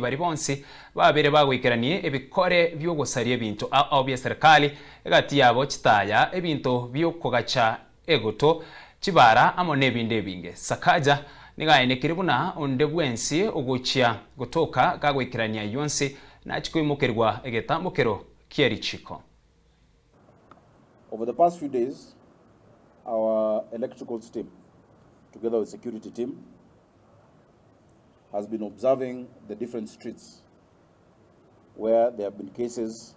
bari bonsi babere bagwikeranie ebikore byo Obosaria ebinto bya serikali egati yabo kitaya ebinto byo kogacha egoto chibara amo nebinde binge Sakaja nigaine kiribuna onde bwensi oguchia gotoka gagwikirania yonsi na chikuimukerwa egetambukero kieri chiko. Over the past few days, our electrical team, together with security team, has been observing the different streets where there have been cases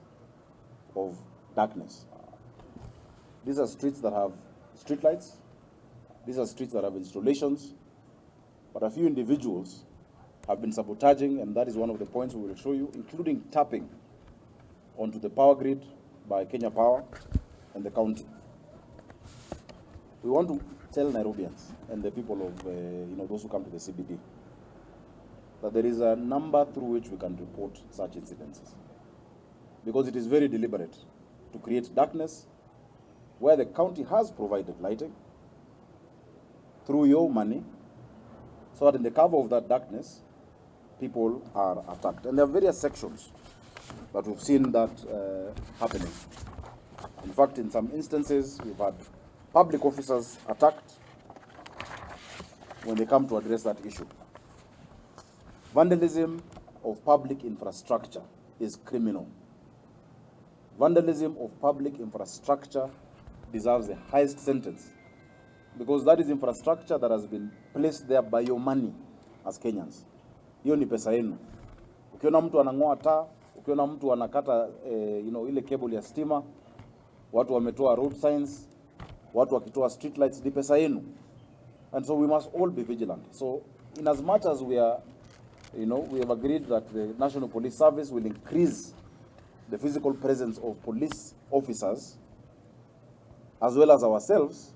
of darkness. These are streets that have street lights. These are streets that have installations. But a few individuals have been sabotaging, and that is one of the points we will show you, including tapping onto the power grid by Kenya Power and the county. We want to tell Nairobians and the people of, those who come to the CBD, that there is a number through which we can report such incidences. Because it is very deliberate to create darkness where the county has provided lighting through your money, so that in the cover of that darkness, people are attacked. And there are various sections that we've seen that happening. In fact, in some instances, we've had public officers attacked when they come to address that issue. Vandalism of public infrastructure is criminal. Vandalism of public infrastructure deserves the highest sentence, because that is infrastructure that has been placed there by your money as Kenyans. Hiyo ni pesa yenu. Ukiona mtu anang'oa taa, ukiona mtu anakata ile cable ya stima, watu wametoa road signs, watu wakitoa street lights, ni pesa yenu. And so we must all be vigilant. So in as much as we are, we have agreed that the National Police Service will increase the physical presence of police officers, as well as ourselves,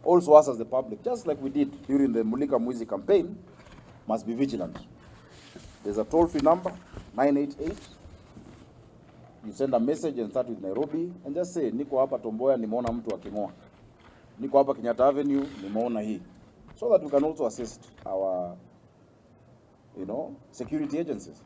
also us as the public, just like we did during the Mulika Mwizi campaign, must be vigilant. There's a toll-free number, 988. You send a message and start with Nairobi and just say, niko hapa Tomboya nimeona mtu aking'oa. Niko hapa Kenyatta Avenue nimeona hii. So that we can also assist our, security agencies.